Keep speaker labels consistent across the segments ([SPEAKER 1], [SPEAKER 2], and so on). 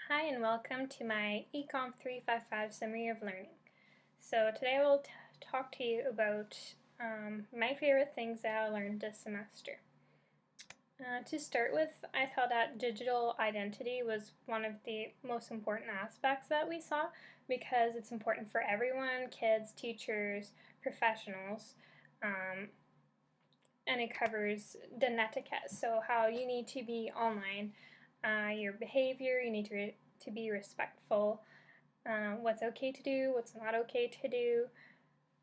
[SPEAKER 1] Hi and welcome to my ECMP355 Summary of Learning. So today I will talk to you about my favorite things that I learned this semester. To start with, I thought that digital identity was one of the most important aspects that we saw because it's important for everyone, kids, teachers, professionals, and it covers the netiquette, so how you need to be online, your behavior, you need to be respectful, what's okay to do, what's not okay to do,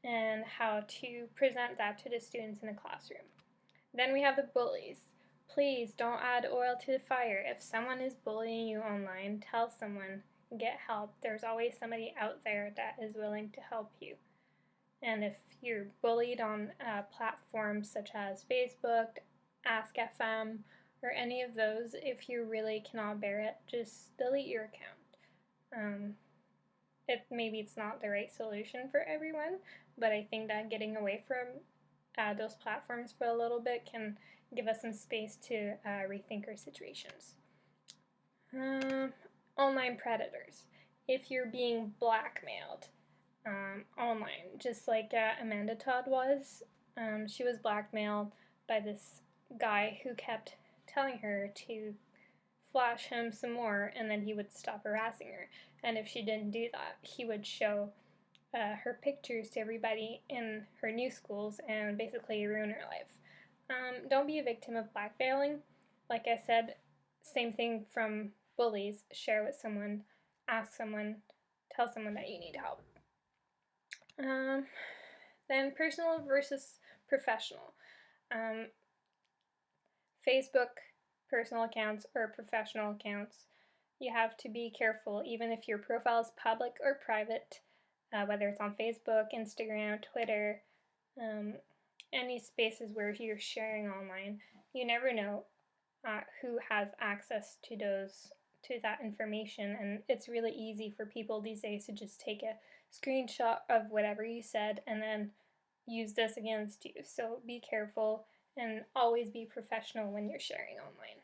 [SPEAKER 1] and how to present that to the students in the classroom. Then we have the bullies. Please don't add oil to the fire. If someone is bullying you online, tell someone, get help. There's always somebody out there that is willing to help you. And if you're bullied on platforms such as Facebook, Ask.fm, or any of those, if you really cannot bear it, just delete your account. Maybe it's not the right solution for everyone, but I think that getting away from those platforms for a little bit can give us some space to rethink our situations. Online predators. If you're being blackmailed online, just like Amanda Todd was, she was blackmailed by this guy who kept telling her to flash him some more and then he would stop harassing her. And if she didn't do that, he would show her pictures to everybody in her new schools and basically ruin her life. Don't be a victim of blackmailing. Like I said, same thing from bullies. Share with someone, ask someone, tell someone that you need help. Then personal versus professional. Facebook personal accounts or professional accounts. You have to be careful, even if your profile is public or private, whether it's on Facebook, Instagram, Twitter, any spaces where you're sharing online. You never know who has access to that information, and it's really easy for people these days to just take a screenshot of whatever you said and then use this against you. So be careful and always be professional when you're sharing online.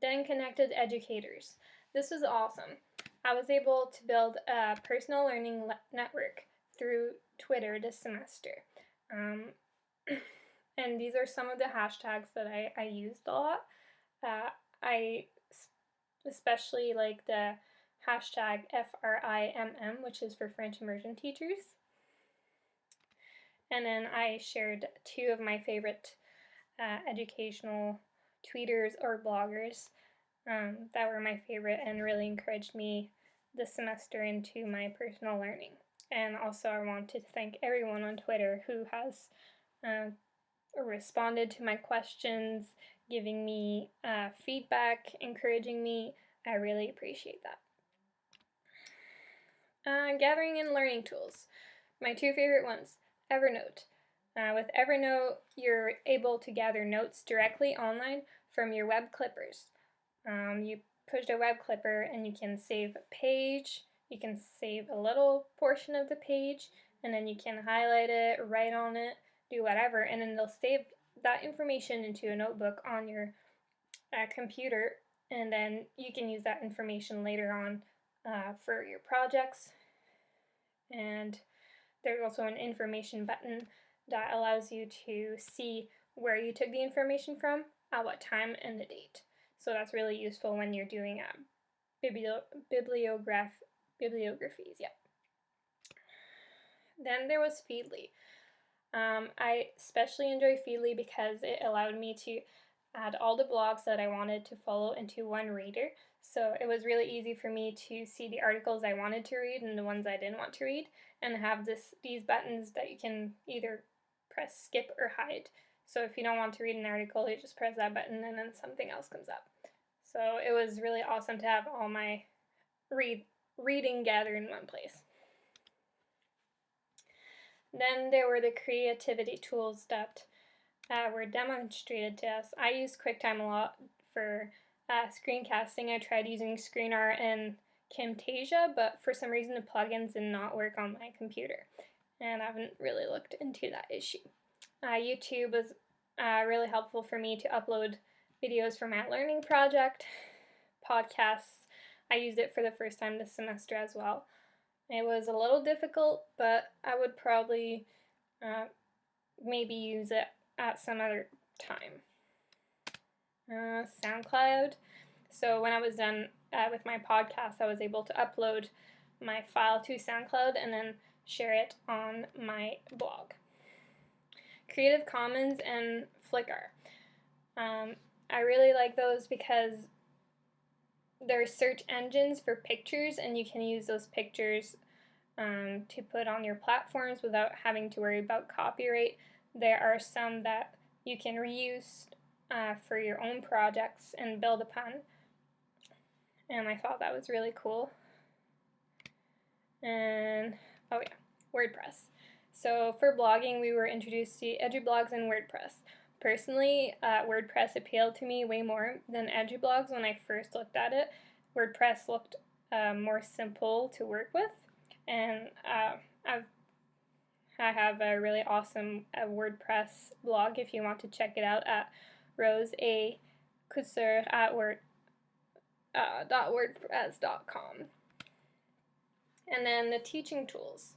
[SPEAKER 1] Then connected educators. This was awesome. I was able to build a personal learning network through Twitter this semester. And these are some of the hashtags that I used a lot. I especially like the hashtag FRIMM, which is for French immersion teachers. And then I shared two of my favorite educational tweeters or bloggers that were my favorite and really encouraged me this semester into my personal learning. And also I want to thank everyone on Twitter who has responded to my questions, giving me feedback, encouraging me. I really appreciate that. Gathering and learning tools. My two favorite ones. Evernote. With Evernote, you're able to gather notes directly online from your web clippers. You push the web clipper and you can save a page, you can save a little portion of the page, and then you can highlight it, write on it, do whatever, and then they'll save that information into a notebook on your computer, and then you can use that information later on for your projects. And there's also an information button that allows you to see where you took the information from, at what time, and the date. So that's really useful when you're doing bibliographies. Yeah. Then there was Feedly. I especially enjoy Feedly because it allowed me to add all the blogs that I wanted to follow into one reader. So it was really easy for me to see the articles I wanted to read and the ones I didn't want to read, and have these buttons that you can either press skip or hide. So if you don't want to read an article, you just press that button and then something else comes up. So it was really awesome to have all my reading gathered in one place. Then there were the creativity tools that were demonstrated to us. I used QuickTime a lot for screencasting. I tried using ScreenR and Camtasia, but for some reason the plugins did not work on my computer, and I haven't really looked into that issue. YouTube was really helpful for me to upload videos for my learning project. podcasts. I used it for the first time this semester as well. It was a little difficult, but I would probably maybe use it at some other time. SoundCloud. So when I was done with my podcast, I was able to upload my file to SoundCloud and then share it on my blog. Creative Commons and Flickr. I really like those because they're search engines for pictures, and you can use those pictures to put on your platforms without having to worry about copyright. There are some that you can reuse for your own projects and build upon, and I thought that was really cool. And oh yeah, WordPress. So for blogging, we were introduced to EduBlogs and WordPress. Personally, WordPress appealed to me way more than EduBlogs when I first looked at it. WordPress looked more simple to work with, and I have a really awesome WordPress blog if you want to check it out at roseacouture@wordpress.com. And then the teaching tools.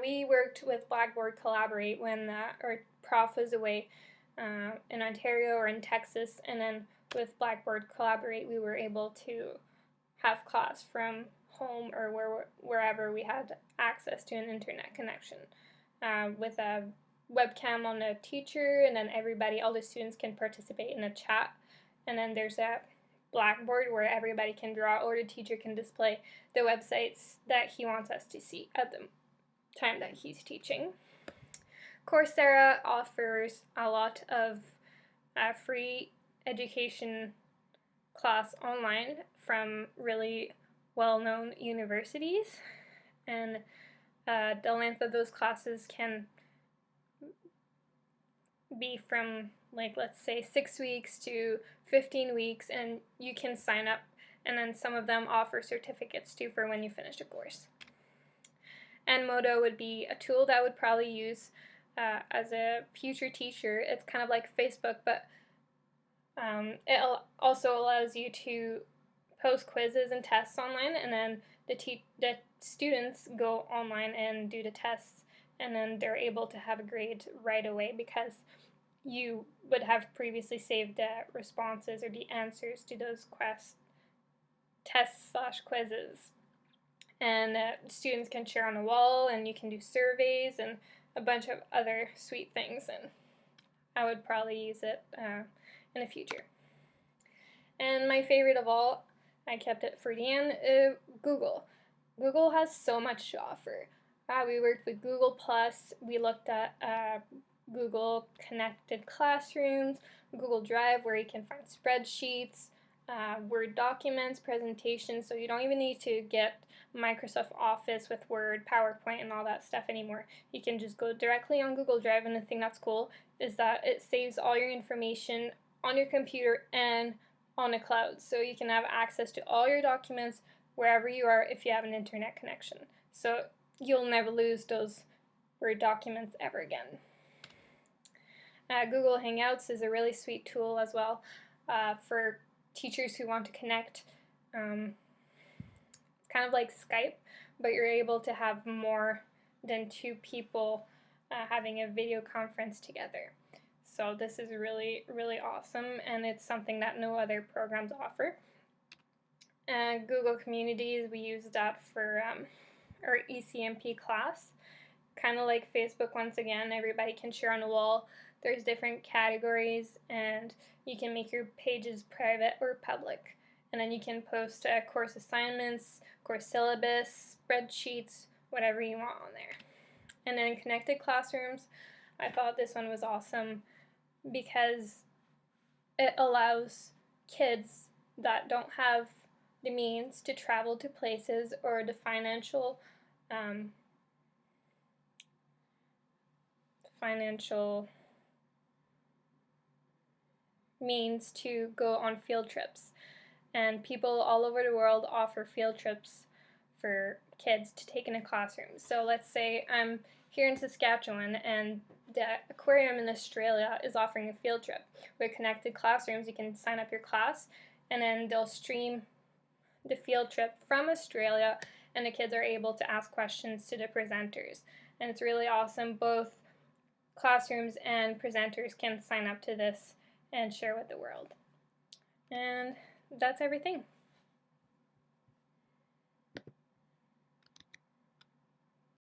[SPEAKER 1] We worked with Blackboard Collaborate when our prof was away in Ontario or in Texas, and then with Blackboard Collaborate we were able to have class from home or wherever we had access to an internet connection with a webcam on the teacher, and then all the students can participate in a chat, and then there's a Blackboard where everybody can draw or the teacher can display the websites that he wants us to see at the time that he's teaching. Coursera offers a lot of free education class online from really well-known universities, and the length of those classes can be from, like, let's say 6 weeks to 15 weeks, and you can sign up, and then some of them offer certificates too for when you finish a course. And Modo would be a tool that I would probably use as a future teacher. It's kind of like Facebook, but it also allows you to post quizzes and tests online, and then the students go online and do the tests, and then they're able to have a grade right away because you would have previously saved the responses or the answers to those tests/quizzes. And students can share on a wall, and you can do surveys and a bunch of other sweet things, and I would probably use it in the future. And my favorite of all, I kept it for the end, Google. Google has so much to offer. We worked with Google+, we looked at Google Connected Classrooms, Google Drive where you can find spreadsheets, Word documents, presentations, so you don't even need to get Microsoft Office with Word, PowerPoint, and all that stuff anymore. You can just go directly on Google Drive, and the thing that's cool is that it saves all your information on your computer and on a cloud, so you can have access to all your documents wherever you are if you have an internet connection. So you'll never lose those Word documents ever again. Google Hangouts is a really sweet tool as well for teachers who want to connect, kind of like Skype, but you're able to have more than 2 people having a video conference together. So this is really, really awesome, and it's something that no other programs offer. Google Communities, we use that for our ECMP class. Kind of like Facebook once again, everybody can share on a wall. There's different categories, and you can make your pages private or public. And then you can post course assignments, course syllabus, spreadsheets, whatever you want on there. And then Connected Classrooms, I thought this one was awesome because it allows kids that don't have the means to travel to places or the financial means to go on field trips. And people all over the world offer field trips for kids to take in a classroom. So let's say I'm here in Saskatchewan and the aquarium in Australia is offering a field trip. With Connected Classrooms, you can sign up your class, and then they'll stream the field trip from Australia, and the kids are able to ask questions to the presenters. And it's really awesome. Both classrooms and presenters can sign up to this and share with the world. And that's everything.